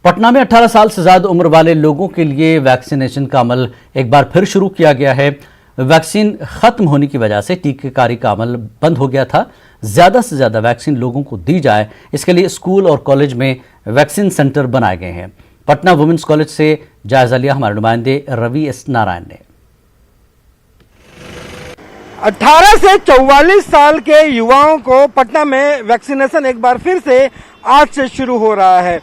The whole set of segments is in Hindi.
पटना में 18 साल से ज्यादा उम्र वाले लोगों के लिए वैक्सीनेशन का अमल एक बार फिर शुरू किया गया है। वैक्सीन खत्म होने की वजह से टीकाकारी का अमल बंद हो गया था। ज्यादा से ज्यादा वैक्सीन लोगों को दी जाए, इसके लिए स्कूल और कॉलेज में वैक्सीन सेंटर बनाए गए हैं। पटना वुमेन्स कॉलेज से जायजा लिया हमारे नुमाइंदे रवि एस नारायण ने। 18 से 44 साल के युवाओं को पटना में वैक्सीनेशन एक बार फिर से आज से शुरू हो रहा है।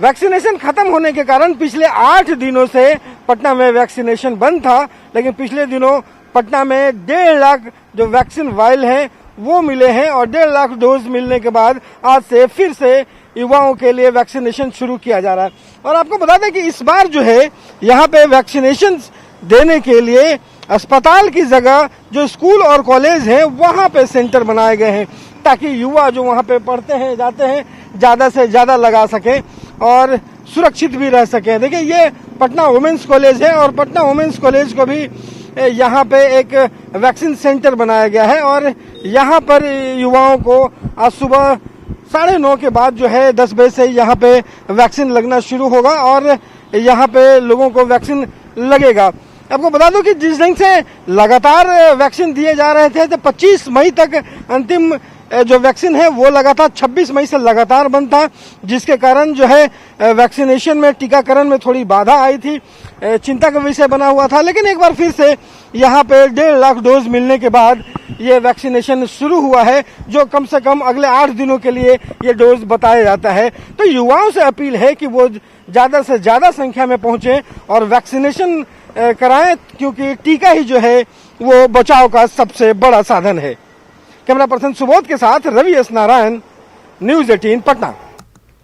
वैक्सीनेशन खत्म होने के कारण पिछले 8 दिनों से पटना में वैक्सीनेशन बंद था, लेकिन पिछले दिनों पटना में 1.5 लाख जो वैक्सीन वायल हैं वो मिले हैं और 1.5 लाख डोज मिलने के बाद आज से फिर से युवाओं के लिए वैक्सीनेशन शुरू किया जा रहा है। और आपको बता दें कि इस बार जो है यहाँ पे वैक्सीनेशन देने के लिए अस्पताल की जगह जो स्कूल और कॉलेज हैं वहाँ पे सेंटर बनाए गए हैं, ताकि युवा जो वहाँ पे पढ़ते हैं जाते हैं ज़्यादा से ज़्यादा लगा सके और सुरक्षित भी रह सके। देखिए, ये पटना वुमेन्स कॉलेज है और पटना वुमेन्स कॉलेज को भी यहाँ पे एक वैक्सीन सेंटर बनाया गया है और यहाँ पर युवाओं को आज सुबह 9:30 के बाद जो है 10 बजे से यहाँ पे वैक्सीन लगना शुरू होगा और यहाँ पे लोगों को वैक्सीन लगेगा। आपको बता दूं कि जिस ढंग से लगातार वैक्सीन दिए जा रहे थे तो 25 मई तक अंतिम जो वैक्सीन है वो लगातार 26 मई से लगातार बंद था, जिसके कारण जो है वैक्सीनेशन में टीकाकरण में थोड़ी बाधा आई थी, चिंता का विषय बना हुआ था। लेकिन एक बार फिर से यहाँ पे 1.5 लाख डोज मिलने के बाद ये वैक्सीनेशन शुरू हुआ है, जो कम से कम अगले 8 दिनों के लिए ये डोज बताया जाता है। तो युवाओं से अपील है कि वो ज्यादा से ज्यादा संख्या में पहुंचे और वैक्सीनेशन कराएं, क्योंकि टीका ही जो है वो बचाव का सबसे बड़ा साधन है। कैमरा पर्सन सुबोध के साथ रवि एस नारायण, न्यूज़ 18 पटना।